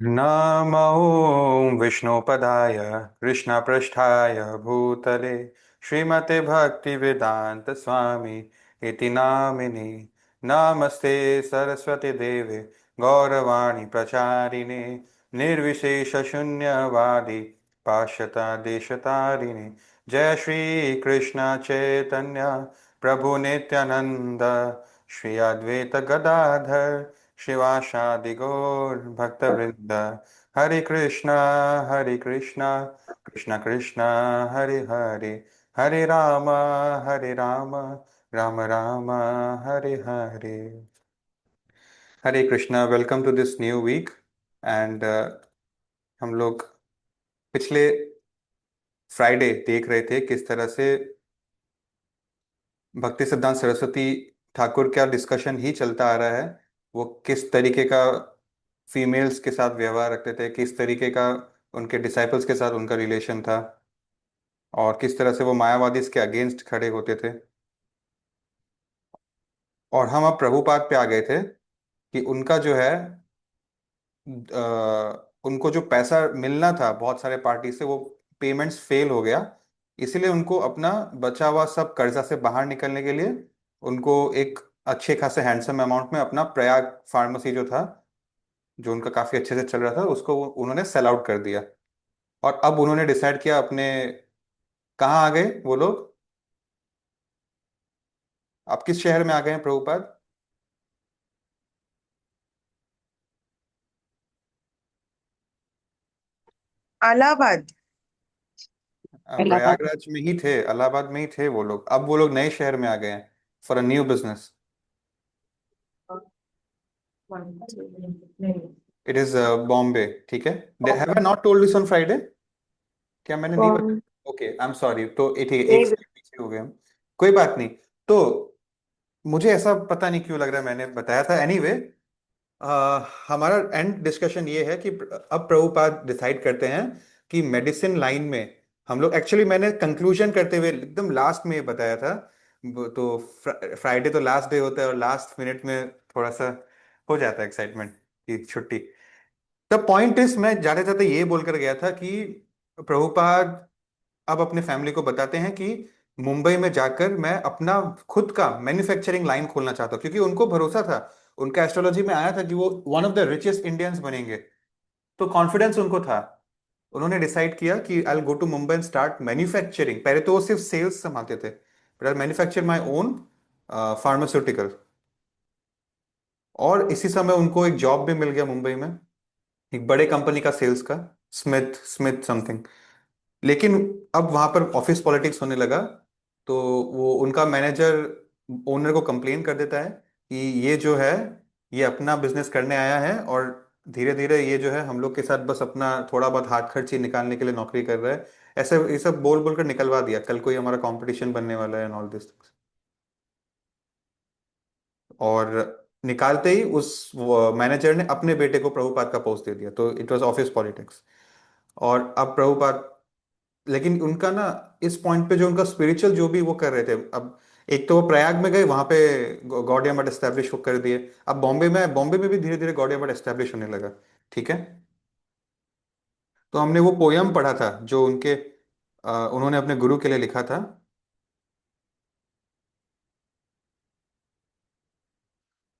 नमो विष्णुपदाय कृष्णपृष्ठाय भूतले श्रीमते भक्तिवेदांत स्वामी इति नामिने। नमस्ते सरस्वती देवे गौरवाणी प्रचारिणे निर्विशेष शून्यवादी पाश्चात्य देशतारिणे। जय श्री कृष्ण चैतन्य प्रभु नित्यानंद श्री अद्वैत गदाधर शिवासादि गौर भक्तवृंद। Hare Krishna Krishna Krishna Hare Hare, Hare Ram Ram Ram Hare Hare. Hare Krishna, welcome to this new week. And हम लोग पिछले फ्राइडे देख रहे थे किस तरह से भक्ति सिद्धांत सरस्वती ठाकुर का डिस्कशन ही चलता आ रहा है। वो किस तरीके का फीमेल्स के साथ व्यवहार रखते थे, किस तरीके का उनके डिसाइपल्स के साथ उनका रिलेशन था, और किस तरह से वो मायावादी के अगेंस्ट खड़े होते थे। और हम अब प्रभुपाद पे आ गए थे कि उनका जो है उनको जो पैसा मिलना था बहुत सारे पार्टी से, वो पेमेंट्स फेल हो गया। इसीलिए उनको अपना बचा हुआ सब कर्जा से बाहर निकलने के लिए उनको एक अच्छे खासे हैंडसम अमाउंट में अपना प्रयाग फार्मेसी जो था, जो उनका काफी अच्छे से चल रहा था, उसको उन्होंने सेल आउट कर दिया। और अब उन्होंने डिसाइड किया अपने, कहाँ आ गए वो लोग, आप किस शहर में आ गए हैं प्रभुपाद? इलाहाबाद। इलाहाबाद। प्रयागराज में ही थे, इलाहाबाद में ही थे वो लोग, अब वो लोग नए शहर में आ गए हैं for a new business. It is Bombay, ठीक है। Have I not told this on Friday? क्या मैंने नहीं बताया? Okay, I am sorry. तो ठीक है, एक नहीं। स्टेप पीछे हो गए हम। कोई बात नहीं। तो मुझे ऐसा पता नहीं क्यों लग रहा है मैंने बताया था। एनीवे, हमारा एंड डिस्कशन ये है कि अब प्रभुपाद डिसाइड करते हैं कि मेडिसिन लाइन में हम लोग, एक्चुअली मैंने कंक्लूजन करते हुए एकदम लास्ट में ये बताया था। तो फ्राइडे तो लास्ट डे होता है और लास्ट मिनट में थोड़ा सा हो जाता है एक्साइटमेंट की छुट्टी। द पॉइंट इज, मैं जाते जाते ये बोलकर गया था कि प्रभुपाद अब अपने फैमिली को बताते हैं कि मुंबई में जाकर मैं अपना खुद का मैन्युफैक्चरिंग लाइन खोलना चाहता हूँ, क्योंकि उनको भरोसा था, उनका एस्ट्रोलॉजी में आया था कि वो one of the richest Indians बनेंगे। तो कॉन्फिडेंस उनको था। उन्होंने डिसाइड किया कि I go to Mumbai and start manufacturing. पहले तो वो सिर्फ सेल्स संभालते थे, but I manufacture my own pharmaceutical. और इसी समय उनको एक जॉब भी मिल गया मुंबई में, एक बड़े कंपनी का सेल्स का, स्मिथ स्मिथ समथिंग। लेकिन अब वहां पर ऑफिस पॉलिटिक्स होने लगा। तो वो उनका मैनेजर ओनर को कंप्लेन कर देता है कि ये जो है, ये अपना बिजनेस करने आया है, और धीरे धीरे ये जो है हम लोग के साथ बस अपना थोड़ा बहुत हाथ खर्ची निकालने के लिए नौकरी कर रहा है। ऐसे ये सब बोल बोल कर निकलवा दिया, कल कोई हमारा कंपटीशन बनने वाला है एंड ऑल दिस। और निकालते ही उस मैनेजर ने अपने बेटे को प्रभुपाद का पोस्ट दे दिया। तो इट वाज ऑफिस पॉलिटिक्स। और अब प्रभुपाद, लेकिन उनका ना, इस पॉइंट पे जो उनका स्पिरिचुअल जो भी वो कर रहे थे, अब एक तो वो प्रयाग में गए, वहां पे गौड़िया मठ एस्टेब्लिश कर दिए। अब बॉम्बे में भी धीरे धीरे गौड़िया मठ एस्टेब्लिश होने लगा, ठीक है। तो हमने वो पोयम पढ़ा था जो उनके उन्होंने अपने गुरु के लिए लिखा था।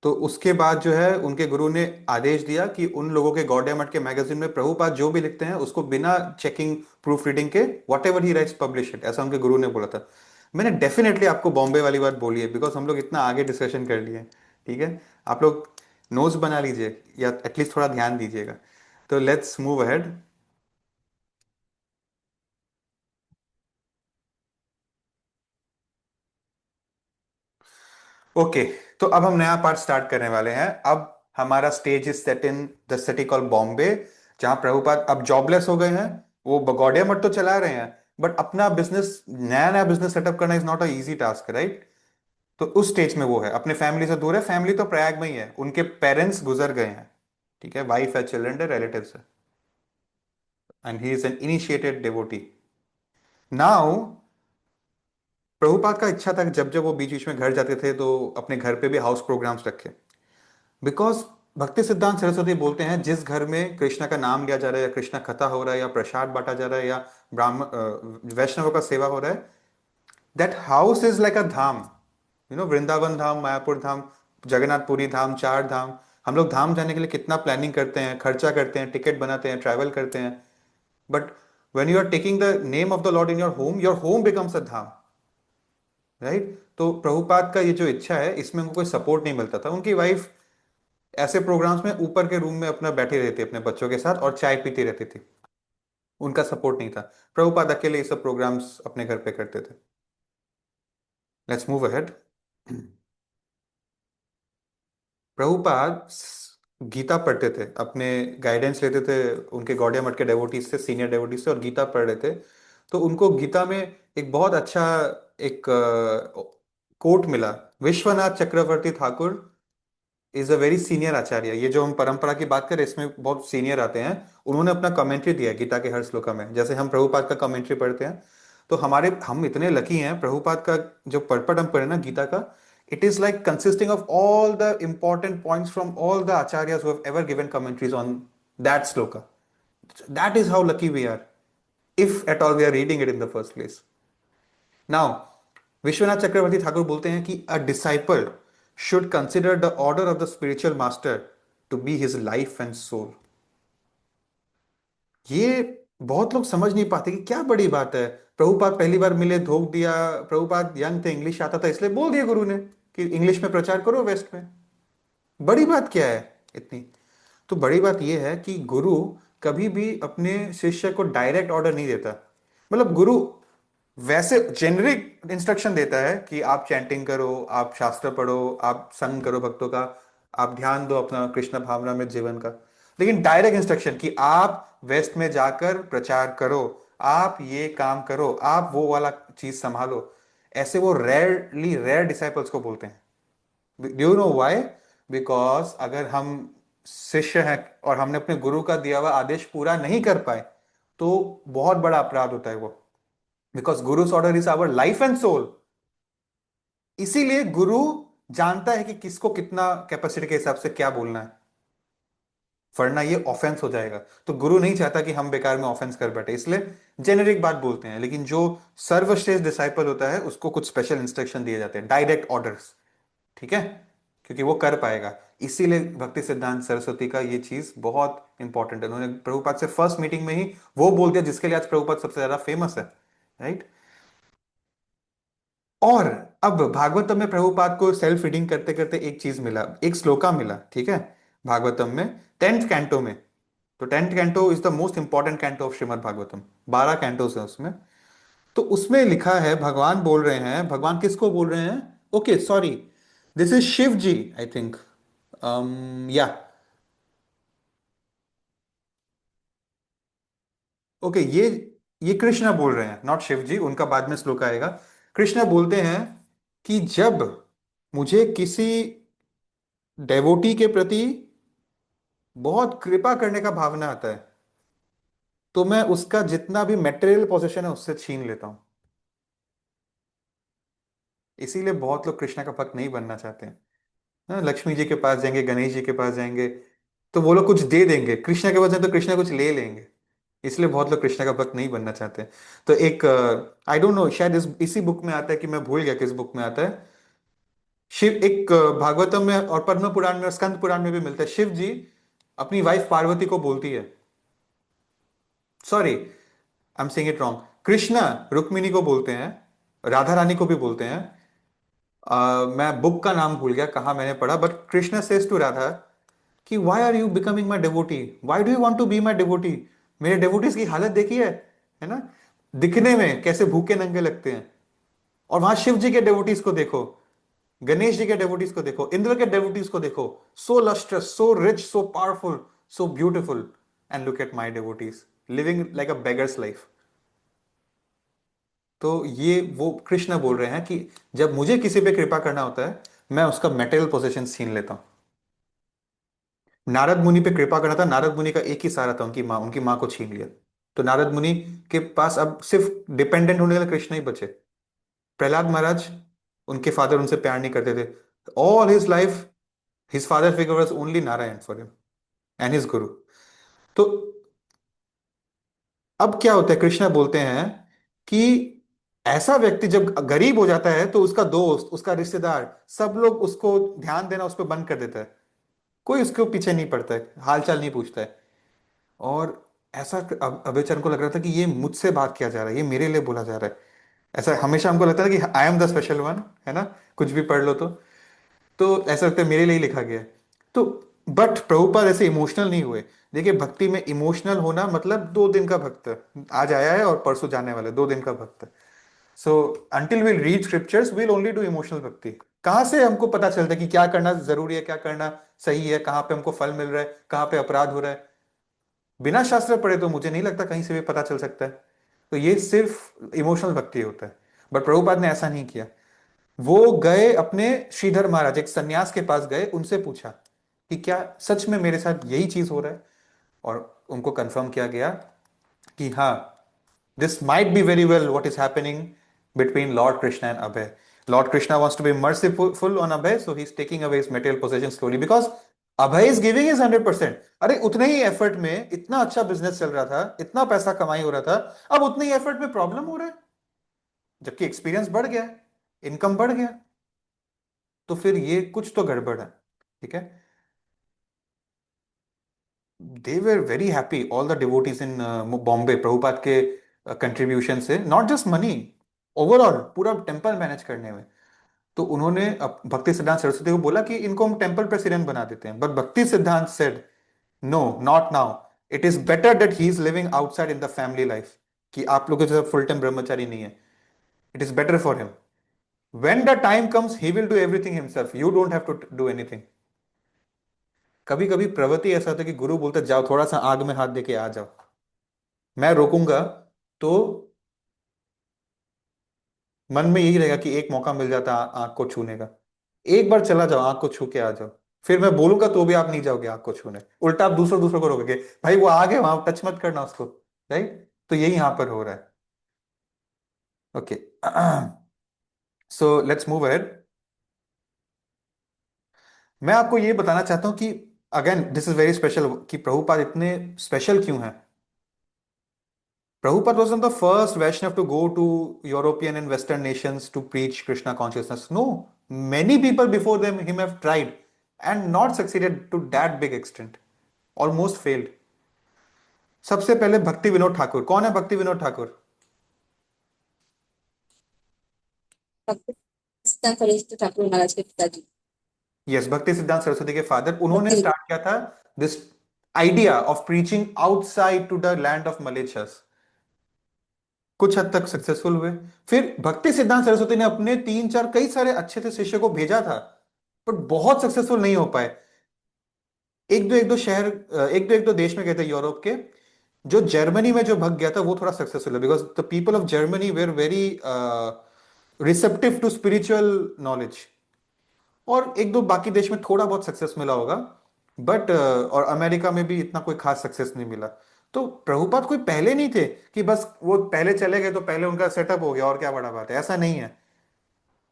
तो उसके बाद जो है उनके गुरु ने आदेश दिया कि उन लोगों के गौड़िया मठ के मैगजीन में प्रभुपाद जो भी लिखते हैं उसको बिना चेकिंग, प्रूफ रीडिंग के, what ever he rights publish it, ऐसा उनके गुरु ने बोला था। मैंने डेफिनेटली आपको बॉम्बे वाली बात बोली है, बिकॉज हम लोग इतना आगे डिस्कशन कर लिए हैं, ठीक है। आप लोग नोट्स बना लीजिए या एटलीस्ट थोड़ा ध्यान दीजिएगा। तो लेट्स मूव अहेड। ओके, तो अब हम नया पार्ट स्टार्ट करने वाले हैं। अब हमारा stage is set in the city call Bombay, जहां प्रभुपाद अब जॉबलेस हो गए हैं। वो गौड़िया मठ तो चला रहे हैं, बट अपना बिजनेस, नया नया बिजनेस सेटअप करना is not a easy task, right. तो उस स्टेज में वो है, अपने फैमिली से दूर है। फैमिली तो प्रयाग में ही है, उनके पेरेंट्स गुजर गए हैं, ठीक है, वाइफ है, चिल्ड्रन है, रिलेटिव्स है। And he is an initiated devotee now. Prabhupada का इच्छा था कि जब जब वो बीच बीच में घर जाते थे तो अपने घर पे भी हाउस प्रोग्राम्स रखे। बिकॉज भक्ति सिद्धांत सरस्वती बोलते हैं जिस घर में कृष्णा का नाम लिया जा रहा है, या कृष्णा कथा हो रहा है, या प्रसाद बांटा जा रहा है, या ब्राह्मण वैष्णव का सेवा हो रहा है, that house is like a dham. Vrindavan Dham, Mayapur Dham, Jagannathpuri Dham, Char Dham. हम लोग धाम जाने के लिए कितना प्लानिंग करते हैं, खर्चा करते हैं, टिकट बनाते हैं, ट्रैवल करते हैं। But when you are taking the name of the Lord in your home becomes a Dham, right? तो प्रभुपाद का ये जो इच्छा है, इसमें उनको कोई सपोर्ट नहीं मिलता था। उनकी वाइफ ऐसे प्रोग्राम्स में ऊपर के रूम में अपना बैठी रहती अपने बच्चों के साथ और चाय पीती रहती थी। उनका सपोर्ट नहीं था। प्रभुपाद अकेले ये सब प्रोग्राम्स अपने घर पे करते थे। Let's move ahead. Prabhupada Gita पढ़ते थे, अपने गाइडेंस लेते थे उनके गौड़िया मठ के डेवोटीज से, सीनियर डेवोटीज से, और गीता पढ़ रहे थे। तो उनको गीता में एक बहुत अच्छा एक कोट मिला। Vishwanath Chakravarti Thakur is a very senior acharya. ये जो हम परंपरा की बात करें, इसमें बहुत सीनियर आते हैं। उन्होंने अपना कमेंट्री दिया है गीता के हर श्लोका में, जैसे हम प्रभुपाद का कमेंट्री पढ़ते हैं। तो हम इतने लकी हैं, प्रभुपाद का जो पढ़ हम पढ़े ना गीता का, it is like consisting of all the important points from all the acharyas who have ever given commentaries on that shloka. That is how lucky we are, if at all we are reading it in the first place. Now, Vishwanath Chakravarti Thakur बोलते हैं कि a disciple should consider the order of the spiritual master to be his life and soul. ये बहुत लोग समझ नहीं पाते कि क्या बड़ी बात है। प्रभुपाद पहली बार मिले, धोख दिया। प्रभुपाद यंग थे, इंग्लिश आता था, इसलिए बोल दिया गुरु ने कि इंग्लिश में प्रचार करो वेस्ट में। बड़ी बात क्या है इतनी? तो बड़ी बात यह है कि गुरु कभी भी अपने शिष्य को डायरेक्ट ऑर्डर नहीं देता। मतलब गुरु वैसे जेनरिक इंस्ट्रक्शन देता है कि आप चैंटिंग करो, आप शास्त्र पढ़ो, आप संग करो भक्तों का, आप ध्यान दो अपना कृष्ण भावना में जीवन का। लेकिन डायरेक्ट इंस्ट्रक्शन कि आप वेस्ट में जाकर प्रचार करो, आप ये काम करो, आप वो वाला चीज संभालो, ऐसे वो रेयर डिसाइपल्स को बोलते हैं। Do you know why? Because अगर हम शिष्य हैं और हमने अपने गुरु का दिया हुआ आदेश पूरा नहीं कर पाए, तो बहुत बड़ा अपराध होता है वो। Because guru's order is our life and soul. इसीलिए गुरु जानता है कि किसको कितना कैपेसिटी के हिसाब से क्या बोलना है। वरना ये ऑफेंस हो जाएगा। तो गुरु नहीं चाहता कि हम बेकार में ऑफेंस कर बैठे, इसलिए जेनेरिक बात बोलते हैं। लेकिन जो सर्वश्रेष्ठ डिसाइपल होता है, उसको कुछ स्पेशल इंस्ट्रक्शन दिए जाते हैं, डायरेक्ट ऑर्डर्स। ठीक है? क्योंकि वो कर पाएगा। इसीलिए भक्ति सिद्धांत सरस्वती का ये चीज बहुत इंपॉर्टेंट है। उन्होंने प्रभुपाद से फर्स्ट मीटिंग में ही वो बोल दिया जिसके लिए आज प्रभुपाद सबसे ज्यादा फेमस है, राइट? और अब भागवतम में प्रभुपाद को सेल्फ रीडिंग करते करते एक चीज मिला, एक श्लोका मिला, ठीक है? भागवतम में 10th कैंटो में। तो 10th canto is the most important canto of Shrimad Bhagavatam. 12 Cantos है उसमें। तो उसमें लिखा है, भगवान बोल रहे हैं, भगवान किसको बोल रहे हैं? Okay, sorry, this is Shiv ji, I think. या ओके, ये कृष्णा बोल रहे हैं, नॉट शिव जी। उनका बाद में श्लोक आएगा। कृष्णा बोलते हैं कि जब मुझे किसी डेवोटी के प्रति बहुत कृपा करने का भावना आता है, तो मैं उसका जितना भी मेटेरियल पोजीशन है उससे छीन लेता हूं। इसीलिए बहुत लोग कृष्णा का भक्त नहीं बनना चाहते हैं। हाँ, लक्ष्मी जी के पास जाएंगे, गणेश जी के पास जाएंगे, तो वो लोग कुछ दे देंगे। कृष्णा के बजाय तो कृष्णा कुछ ले लेंगे। इसलिए बहुत लोग कृष्णा का भक्त नहीं बनना चाहते। तो एक, आई डोंट नो, शायद इसी बुक में आता है कि मैं भूल गया किस बुक में आता है। शिव एक भागवतम में और पद्म पुराण में और स्कंद पुराण में भी मिलता है। शिव जी अपनी वाइफ पार्वती को बोलती है, sorry, I am saying it wrong. Krishna Rukmini को बोलते हैं, राधा रानी को भी बोलते हैं। मैं बुक का नाम भूल गया कहाँ मैंने पढ़ा, but Krishna says to Radha कि why are you becoming my devotee, why do you want to be my devotee. मेरे डिवोटीज की हालत देखी है ना? दिखने में कैसे भूखे नंगे लगते हैं। और वहां शिव जी के डिवोटीज को देखो, गणेश जी के डिवोटीज को देखो, इंद्र के डिवोटीज को देखो, so lustrous, so rich, so powerful, so beautiful. And look at my devotees living like a beggar's life. तो ये वो कृष्ण बोल रहे हैं कि जब मुझे किसी पे कृपा करना होता है, मैं उसका मेटेरियल पोजेशन छीन लेता हूं। नारद मुनि पे कृपा करना था, नारद मुनि का एक ही सहारा था, उनकी मां को छीन लिया। तो नारद मुनि के पास अब सिर्फ डिपेंडेंट होने वाले कृष्ण ही बचे। प्रहलाद महाराज, उनके फादर उनसे प्यार नहीं करते थे। All his life his father figure was only Narayan for him and his गुरु। तो अब क्या होता है, कृष्णा बोलते हैं कि ऐसा व्यक्ति जब गरीब हो जाता है तो उसका दोस्त, उसका रिश्तेदार, सब लोग उसको ध्यान देना उस पर बंद कर देता है। कोई उसके पीछे नहीं पड़ता है, हालचाल नहीं पूछता है। और ऐसा अभय चरण को लग रहा था कि ये मुझसे बात किया जा रहा है, ये मेरे लिए बोला जा रहा है। ऐसा हमेशा हमको लगता है कि I am the special one, है ना, कुछ भी पढ़ लो तो ऐसा लगता है मेरे लिए ही लिखा गया है। तो बट प्रभुपाद ऐसे इमोशनल नहीं हुए। देखिए, भक्ति में इमोशनल होना मतलब 2 दिन का भक्त है। आज आया है और परसों जाने वाला है, 2 दिन का भक्त है। So until will read scriptures will only do emotional भक्ति। कहाँ से हमको पता चलता है कि क्या करना जरूरी है, क्या करना सही है, कहाँ पे हमको फल मिल रहा है, कहाँ पे अपराध हो रहा है? बिना शास्त्र पढ़े तो मुझे नहीं लगता कहीं से भी पता चल सकता है। तो ये सिर्फ इमोशनल भक्ति होता है। बट प्रभुपाद ने ऐसा नहीं किया। वो गए अपने श्रीधर महाराज, एक सन्यास के पास गए, उनसे पूछा कि क्या सच में मेरे साथ यही चीज हो रहा है। और उनको कंफर्म किया गया कि हाँ, this might be very well what is happening between Lord Krishna and Abhay. Lord Krishna wants to be merciful on Abhay, so he's taking away his material possessions slowly because Abhay is giving his 100%। अरे उतने ही effort में इतना अच्छा business चल रहा था, इतना पैसा कमाई हो रहा था, अब उतने ही एफर्ट में प्रॉब्लम हो रहा है, जबकि एक्सपीरियंस बढ़ गया, इनकम बढ़ गया। तो फिर ये कुछ तो गड़बड़ है। ठीक है। They were very happy all the devotees in Bombay, Prabhupada के कंट्रीब्यूशन से, नॉट जस्ट मनी, ओवरऑल पूरा टेम्पल मैनेज करने में। तो उन्होंने भक्ति सिद्धांत सरस्वती को बोला कि इनको हम टेम्पल प्रेसिडेंट बना देते हैं। But Bhakti Siddhanta said no, not now. It is better that he is living outside in the family life, कि आप लोगों के जैसा फुल टाइम ब्रह्मचारी नहीं है। It is better for him. When the time comes he will do everything himself, you don't have to do anything. कभी कभी प्रवृत्ति ऐसा होता है कि गुरु बोलते जाओ थोड़ा सा आग में हाथ दे के आ जाओ, मैं रोकूंगा। तो मन में यही रहेगा कि एक मौका मिल जाता आंख को छूने का, एक बार चला जाओ, आंख को छू के आ जाओ। फिर मैं बोलूंगा तो भी आप नहीं जाओगे आंख को छूने, उल्टा आप दूसरों दूसरों को रोकोगे, भाई वो आगे वहां टच मत करना उसको। राइट। तो यही यहां पर हो रहा है। Okay. So let's move ahead. मैं आपको ये बताना चाहता हूं कि again this is very special, कि प्रभुपाद इतने स्पेशल क्यों हैं। Prabhupada wasn't the first Vaishnav to go to European and Western nations to preach Krishna consciousness. No, many people before him have tried and not succeeded to that big extent, almost failed. सबसे पहले भक्ति विनोद ठाकुर। कौन है भक्ति विनोद ठाकुर? पाकिस्तान फरिश्ते ठाकुर महाराज के पिताजी। Yes, भक्ति सिद्धांत सरस्वती के फादर। उन्होंने भक्ति स्टार्ट किया था this idea of preaching outside to the land of मलेशियस। कुछ हद तक सक्सेसफुल हुए। फिर भक्ति सिद्धांत सरस्वती ने अपने 3 4 कई सारे अच्छे से शिष्य को भेजा था, बट बहुत सक्सेसफुल नहीं हो पाए। एक दो शहर, एक दो देश में गए थे यूरोप के। जो जर्मनी में जो भग गया था वो थोड़ा सक्सेसफुल है, because the people of Germany were very receptive to spiritual knowledge. और एक दो बाकी देश में थोड़ा बहुत सक्सेस मिला होगा, बट और अमेरिका में भी इतना कोई खास सक्सेस नहीं मिला। तो प्रभुपाद कोई पहले नहीं थे कि बस वो पहले चले गए तो पहले उनका सेटअप हो गया और क्या बड़ा बात है, ऐसा नहीं है।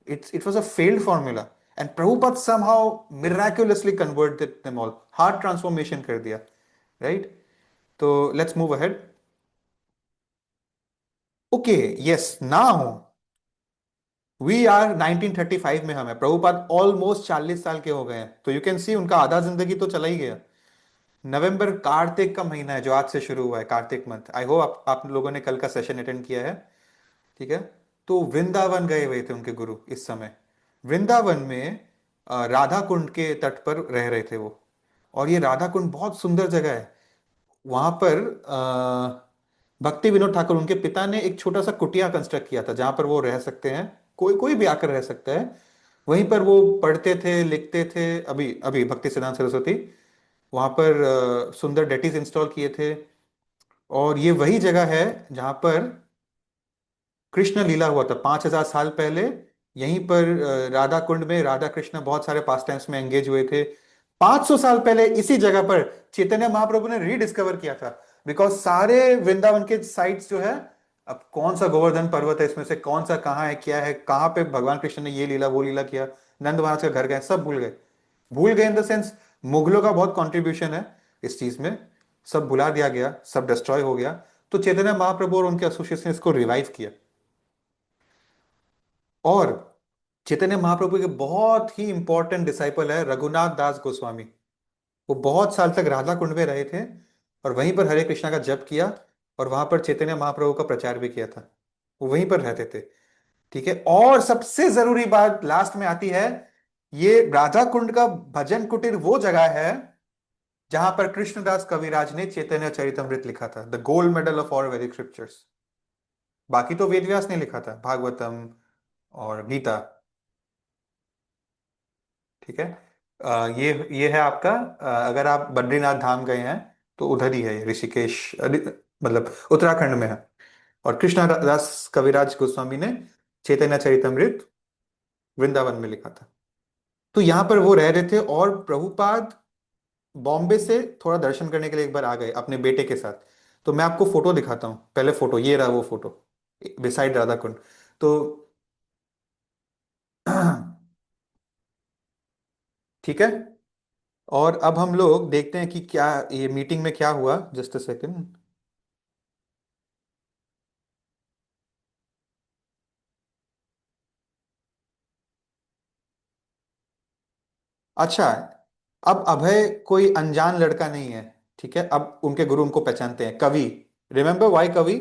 It was a failed formula, and Prabhupada somehow miraculously converted them all, heart transformation कर दिया। right? तो let's move ahead. Okay, yes, now we are 1935 में, हम है प्रभुपाद ऑलमोस्ट 40 साल के हो गए हैं, तो यू कैन सी उनका आधा जिंदगी तो चला ही गया। नवंबर कार्तिक का महीना है जो आज से शुरू हुआ है, कार्तिक मंथ। आई होप आप लोगों ने कल का सेशन अटेंड किया है। ठीक है। तो वृंदावन गए हुए थे उनके गुरु इस समय। वृंदावन में राधा कुंड के तट पर रह रहे थे वो। और ये राधा कुंड बहुत सुंदर जगह है। वहां पर भक्ति विनोद ठाकुर, उनके पिता ने एक छोटा सा कुटिया कंस्ट्रक्ट किया था जहां पर वो रह सकते हैं, कोई कोई भी आकर रह सकता है। वहीं पर वो पढ़ते थे, लिखते थे। अभी अभी भक्ति सिद्धांत सरस्वती वहां पर सुंदर डेटीज इंस्टॉल किए थे। और ये वही जगह है जहां पर कृष्ण लीला हुआ था 5,000 साल पहले। यहीं पर राधा कुंड में राधा कृष्ण बहुत सारे पास टाइम्स में एंगेज हुए थे। 500 साल पहले इसी जगह पर चैतन्य महाप्रभु ने रीडिस्कवर किया था, बिकॉज सारे वृंदावन के साइट्स जो है अब कौन सा गोवर्धन पर्वत है इसमें से, कौन सा कहाँ है, क्या है, कहाँ पे भगवान कृष्ण ने ये लीला वो लीला किया, नंद महाराज के घर गए, सब भूल गए। भूल गए इन द सेंस, मुगलों का बहुत कंट्रीब्यूशन है इस चीज में, सब भुला दिया गया, सब डिस्ट्रॉय हो गया। तो चैतन्य महाप्रभु और उनके एसोसिएट्स ने इसको रिवाइव किया। और चैतन्य महाप्रभु के बहुत ही इंपॉर्टेंट डिसाइपल है रघुनाथ दास गोस्वामी। वो बहुत साल तक राधा कुंड में रहे थे और वहीं पर हरे कृष्णा का जप किया, और वहां पर चैतन्य महाप्रभु का प्रचार भी किया था। वो वहीं पर रहते थे। ठीक है, और सबसे जरूरी बात लास्ट में आती है, ये राधा कुंड का भजन कुटीर वो जगह है जहां पर कृष्णदास कविराज ने चैतन्य चरितमृत लिखा था, the gold medal of all वैदिक स्क्रिप्चर्स। बाकी तो वेद व्यास ने लिखा था, भागवतम और गीता। ठीक है। ये है आपका, अगर आप बद्रीनाथ धाम गए हैं तो उधर ही है ये, ऋषिकेश मतलब उत्तराखंड में है। और कृष्णदास कविराज गोस्वामी ने चैतन्य चरितमृत वृंदावन में लिखा था। तो यहां पर वो रह रहे थे, और प्रभुपाद बॉम्बे से थोड़ा दर्शन करने के लिए एक बार आ गए अपने बेटे के साथ। तो मैं आपको फोटो दिखाता हूँ, पहले फोटो ये रहा, वो फोटो बिसाइड राधा कुंड। तो ठीक है। और अब हम लोग देखते हैं कि क्या ये मीटिंग में क्या हुआ, जस्ट अ सेकंड। अच्छा, अब अभय कोई अनजान लड़का नहीं है। ठीक है, अब उनके गुरु उनको पहचानते हैं, कवि। रिमेंबर वाई कवि,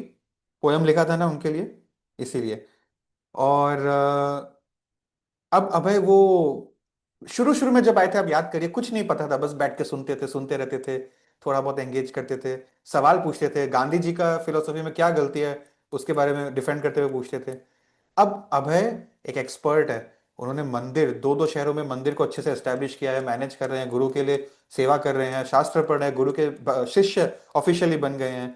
पोयम लिखा था ना उनके लिए, इसीलिए। और अब अभय वो शुरू शुरू में जब आए थे, आप याद करिए, कुछ नहीं पता था, बस बैठ के सुनते थे, सुनते रहते थे, थोड़ा बहुत एंगेज करते थे, सवाल पूछते थे, गांधी जी का फिलोसफी में क्या गलती है उसके बारे में डिफेंड करते हुए पूछते थे। अब अभय एक एक्सपर्ट है। उन्होंने मंदिर, दो दो शहरों में मंदिर को अच्छे से एस्टेब्लिश किया है, मैनेज कर रहे हैं, गुरु के लिए सेवा कर रहे हैं, शास्त्र पढ़ रहे हैं, गुरु के शिष्य ऑफिशियली बन गए हैं।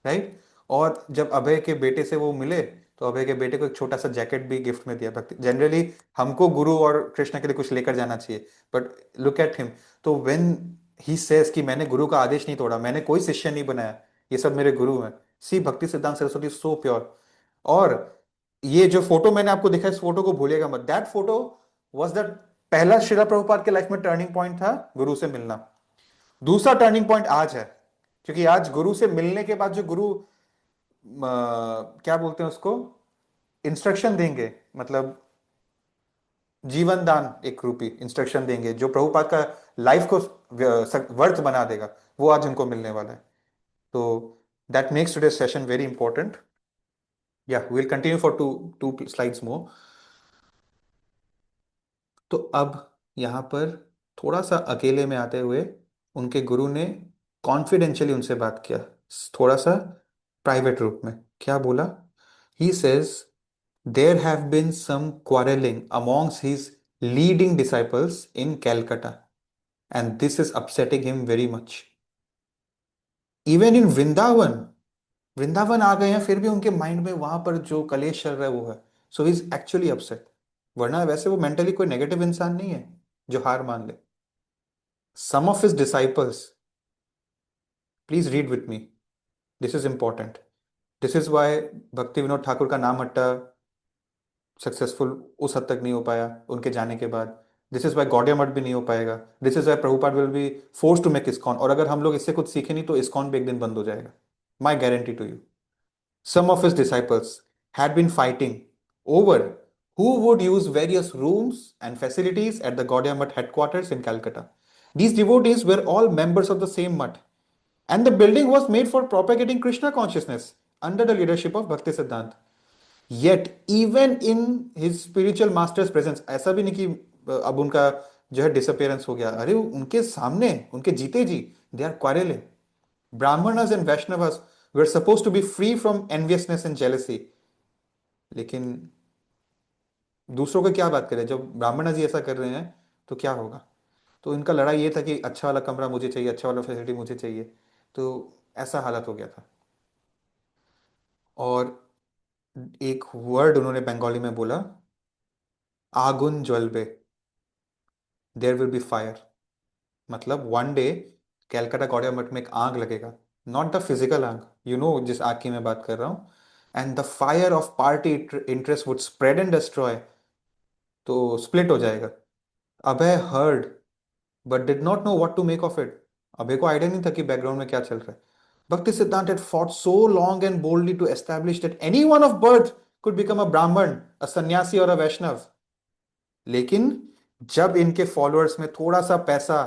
राइट। और जब अभय के बेटे से वो मिले, तो अभय के बेटे को एक छोटा सा जैकेट भी गिफ्ट में दिया। भक्ति जनरली हमको गुरु और कृष्ण के लिए कुछ लेकर जाना चाहिए, बट लुक एट हिम। तो व्हेन ही सेज कि मैंने गुरु का आदेश नहीं तोड़ा, मैंने कोई शिष्य नहीं बनाया, ये सब मेरे गुरु हैं। सी भक्ति सिद्धांत सरस्वती सो प्योर। और ये जो फोटो मैंने आपको दिखा, इस फोटो को भूलिएगा मत, दैट फोटो वाज दैट पहला शिला प्रभुपाद के लाइफ में टर्निंग पॉइंट था, गुरु से मिलना। दूसरा टर्निंग पॉइंट आज है, क्योंकि आज गुरु से मिलने के बाद जो गुरु क्या बोलते हैं उसको, इंस्ट्रक्शन देंगे, मतलब जीवन दान एक रूपी इंस्ट्रक्शन देंगे जो प्रभुपाद का लाइफ को वर्थ बना देगा, वो आज उनको मिलने वाला है। तो that makes today session very important. Yeah will continue for two two slides more. तो अब यहाँ पर थोड़ा सा अकेले में आते हुए उनके गुरु ने कॉन्फिडेंशियली उनसे बात किया, थोड़ा सा प्राइवेट रूप में। क्या बोला? He says there have been some quarrelling amongst his leading disciples in Calcutta, and this is upsetting him very much. Even in Vrindavan, Vrindavan आ गए हैं फिर भी उनके माइंड में वहां पर जो कलेश चल रहा है वो है। सो ही इज एक्चुअली अपसेट। वरना वैसे वो मेंटली कोई नेगेटिव इंसान नहीं है जो हार मान ले। Some of his disciples, please read with me. This is important. This is why भक्ति विनोद ठाकुर का नाम हट्टा सक्सेसफुल उस हद तक नहीं हो पाया उनके जाने के बाद। दिस इज वाई गौड़िया मठ भी नहीं हो पाएगा। This is why Prabhupada will be force to make ISKCON, और अगर हम लोग इससे कुछ सीखे नहीं तो इस्कॉन भी एक दिन बंद हो जाएगा। My guarantee to you. Some of his disciples had been fighting over who would use various rooms and facilities at the Gaudiya Mutt headquarters in Calcutta. These devotees were all members of the same mutt, and the building was made for propagating Krishna consciousness under the leadership of Bhakti Siddhant. Yet, even in his spiritual master's presence, ऐसा भी नहीं कि अब उनका जो है disappearance हो गया, अरे उनके सामने, उनके जीते जी, they are quarrelling. Brahmanas and Vaishnavas were supposed to be free from enviousness and jealousy, लेकिन दूसरों को क्या बात करें, जब ब्राह्मण जी ऐसा कर रहे हैं तो क्या होगा। तो इनका लड़ाई ये था कि अच्छा वाला कमरा मुझे चाहिए, अच्छा वाला फैसिलिटी मुझे चाहिए। तो ऐसा हालत हो गया था। और एक वर्ड उन्होंने बंगाली में बोला, आगुन ज्वलबे, देयर विल बी फायर। मतलब वन डे कैलकाटा गौड़िया मठ में एक आग लगेगा, नॉट द फिजिकल आग, यू नो जिस आग की मैं बात कर रहा हूँ। And the fire of party interest would spread and destroy, तो स्प्लिट हो जाएगा। Abhay heard but did not know what to make of it. Abhay को आइडिया नहीं था कि बैकग्राउंड में क्या चल रहा है। भक्ति सिद्धांत had fought so long and boldly to establish that anyone of birth could become a Brahman, a sannyasi or a Vaishnav. लेकिन जब इनके फॉलोअर्स में थोड़ा सा पैसा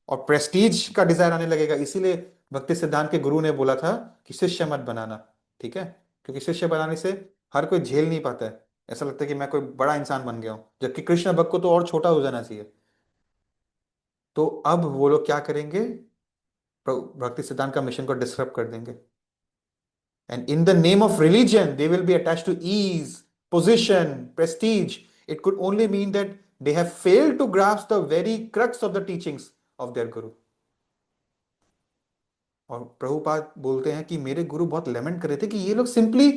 और प्रेस्टीज का डिजायर आने लगेगा, इसीलिए भक्ति सिद्धांत के गुरु ने बोला था कि शिष्य मत बनाना, ठीक है, क्योंकि शिष्य बनाने से हर कोई झेल नहीं पाता है, ऐसा लगता है कि मैं कोई बड़ा इंसान बन गया हूं, जबकि कृष्ण भक्त को तो और छोटा हो जाना चाहिए। तो अब वो लोग क्या करेंगे, भक्ति सिद्धांत का मिशन को डिस्टर्ब कर देंगे। And in the name of religion they will be attached to his, position, prestige. It could only mean that they have failed to grasp the very crux of the teachings of their guru. और प्रभुपाद बोलते हैं कि मेरे गुरु बहुत लेमेंट कर रहे थे कि ये लोग सिंपली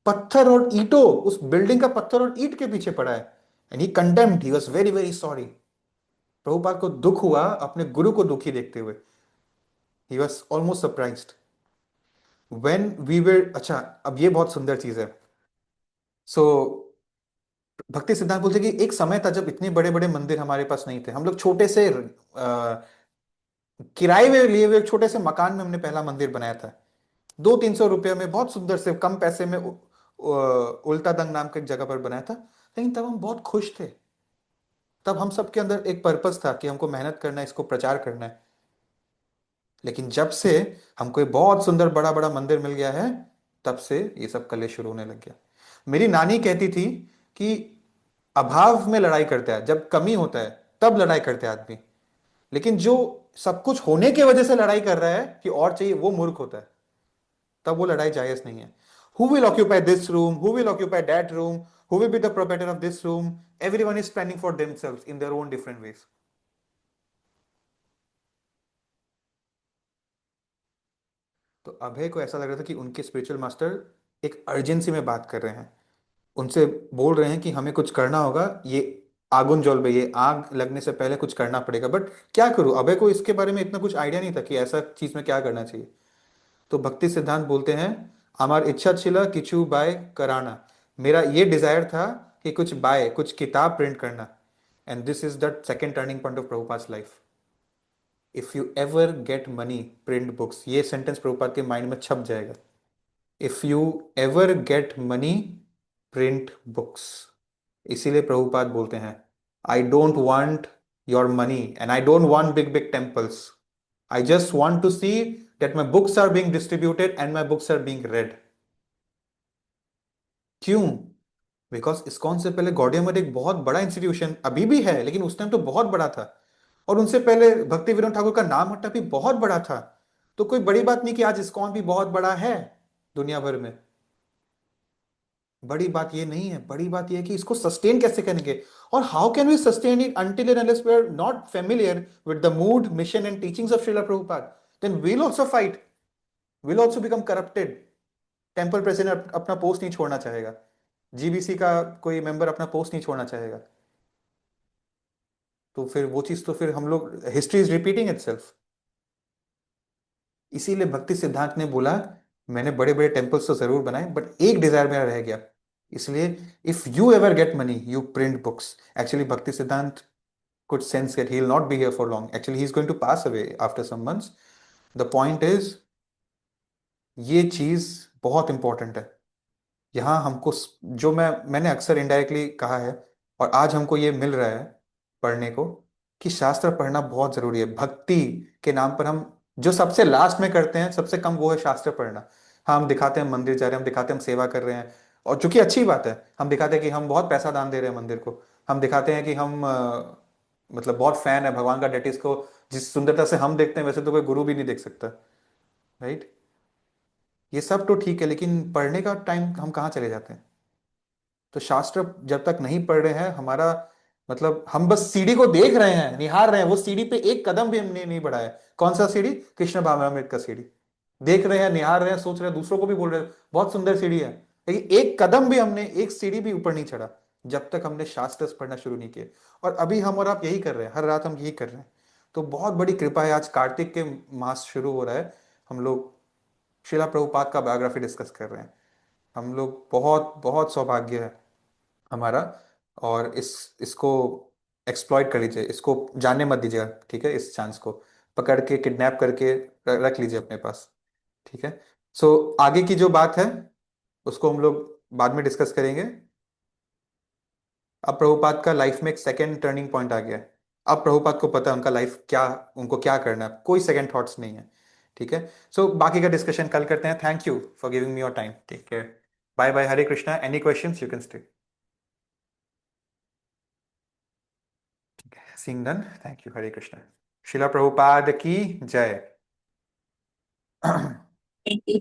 पत्थर और ईंटों, उस बिल्डिंग का पत्थर और ईंट के पीछे पड़ा है। And he condemned, he was very very sorry. Prabhupada को दुख हुआ अपने गुरु को दुखी देखते हुए। He was almost surprised when we were. अच्छा, अब ये बहुत सुंदर चीज है। सो भक्ति सिद्धांत बोलते हैं कि एक समय था जब इतने बड़े बड़े मंदिर हमारे पास नहीं थे, हम लोग छोटे से किराए में लिए हुए एक छोटे से मकान में हमने पहला मंदिर बनाया था। 200-300 रुपये में बहुत सुंदर से कम पैसे में उल्टा दंग नाम के एक जगह पर बनाया था। लेकिन तब हम बहुत खुश थे। तब हम सबके अंदर एक पर्पस था कि हमको मेहनत करना है, इसको प्रचार करना है। लेकिन जब से हमको एक बहुत सुंदर बड़ा बड़ा मंदिर मिल गया है, तब से ये सब कलेश शुरू होने लग गया। मेरी नानी कहती थी कि अभाव में लड़ाई करता है, जब कमी होता है तब लड़ाई करते हैं आदमी। लेकिन जो सब कुछ होने की वजह से लड़ाई कर रहा है कि और चाहिए, वो मूर्ख होता है। तब वो लड़ाई जायज नहीं है। Who will occupy this room, who will occupy that room, who will be the proprietor of this room, everyone is planning for themselves in their own different ways. तो अभय को ऐसा लग रहा था कि उनके स्पिरिचुअल मास्टर एक अर्जेंसी में बात कर रहे हैं, उनसे बोल रहे हैं कि हमें कुछ करना होगा, ये आगुन जल में, ये आग लगने से पहले कुछ करना पड़ेगा। बट क्या करूं, अभय को इसके बारे में इतना कुछ आइडिया नहीं था कि ऐसा चीज में क्या करना चाहिए। तो भक्ति सिद्धांत बोलते हैं, हमार इच्छा छिला किचु बाय कराना। मेरा ये डिजायर था कि कुछ बाय, कुछ किताब प्रिंट करना। And this is the second turning point of Prabhupada life. If you ever get money, print books. ये सेंटेंस प्रभुपाद के माइंड में छप जाएगा। If you ever get money, print books. इसीलिए प्रभुपाद बोलते हैं, I don't want your money and I don't want big big temples. I just want to see that my books are being distributed and my books are being read. क्यों? Because ISKCON से पहले गौड़िया मठ एक बहुत बड़ा institution अभी भी है, लेकिन उस टाइम तो बहुत बड़ा था। और उनसे पहले भक्ति विनोद ठाकुर का नाम हट्टा भी बहुत बड़ा था। तो कोई बड़ी बात नहीं कि आज इस्कॉन भी बहुत बड़ा है दुनिया भर में। बड़ी बात ये नहीं है, बड़ी बात ये है कि इसको सस्टेन कैसे करेंगे। और how can we sustain it until and unless we are not familiar with the mood, mission and teachings of Srila Prabhupada. Then we'll also fight, will also become corrupted. Temple president अपना पोस्ट नहीं छोड़ना चाहेगा, GBC का कोई member अपना post नहीं छोड़ना चाहेगा। तो फिर वो चीज तो फिर हम लोग, हिस्ट्री इज रिपीटिंग इटसेल्फ। इसीलिए भक्ति सिद्धांत ने बोला, मैंने बड़े बड़े टेम्पल्स तो जरूर बनाए बट एक डिजायर मेरा रह गया। इसलिए if you ever get money, you print books. Actually भक्ति सिद्धांत could sense that he'll not be here for long. Actually, he's going to pass away after some months. The point is, ये चीज बहुत important है। यहाँ हमको जो मैंने अक्सर इनडायरेक्टली कहा है, और आज हमको ये मिल रहा है पढ़ने को, कि शास्त्र पढ़ना बहुत जरूरी है। भक्ति के नाम पर हम जो सबसे लास्ट में करते हैं सबसे कम, वो है शास्त्र पढ़ना। हाँ, हम दिखाते हैं मंदिर जा रहे हैं, हम दिखाते हैं हम सेवा कर रहे हैं, और चूंकि अच्छी बात है, हम दिखाते हैं कि हम बहुत पैसा दान दे रहे हैं मंदिर को, हम दिखाते हैं कि हम मतलब बहुत फैन है भगवान का डेटिस को। जिस सुंदरता से हम देखते हैं वैसे तो कोई गुरु भी नहीं देख सकता, राइट। ये सब तो ठीक है, लेकिन पढ़ने का टाइम हम कहाँ चले जाते हैं। तो शास्त्र जब तक नहीं पढ़ रहे हैं, हमारा मतलब हम बस सीढ़ी को देख रहे हैं, निहार रहे हैं, वो सीढ़ी पे एक कदम भी हमने नहीं बढ़ाया है। कौन सा सीढ़ी? कृष्ण भावनामृत का सीढ़ी। देख रहे हैं, निहार रहे हैं, सोच रहे हैं, दूसरों को भी बोल रहे हैं बहुत सुंदर सीढ़ी है, लेकिन एक कदम भी हमने, एक सीढ़ी भी ऊपर नहीं चढ़ा जब तक हमने शास्त्र पढ़ना शुरू नहीं किए। और अभी हम और आप यही कर रहे हैं, हर रात हम यही कर रहे हैं। तो बहुत बड़ी कृपा है, आज कार्तिक के मास शुरू हो रहा है, हम लोग शिला प्रभुपाद का बायोग्राफी डिस्कस कर रहे हैं। हम लोग बहुत बहुत सौभाग्य है हमारा। और इसको एक्सप्लॉइट कर लीजिए, इसको जाने मत दीजिएगा, ठीक है? इस चांस को पकड़ के किडनैप करके रख लीजिए अपने पास, ठीक है? सो आगे की जो बात है उसको हम लोग बाद में डिस्कस करेंगे। अब प्रभुपाद का लाइफ में एक सेकंड टर्निंग पॉइंट आ गया है। अब प्रभुपाद को पता है उनका लाइफ क्या, उनको क्या करना है, कोई सेकंड थॉट्स नहीं है, ठीक है? सो बाकी का डिस्कशन कल करते हैं। Thank you for giving me your time. Take care. Bye bye. Hare Krishna. Any questions you can stay. Seeing done. Thank you. Hare Krishna. Srila Prabhupada की जय। Thank you.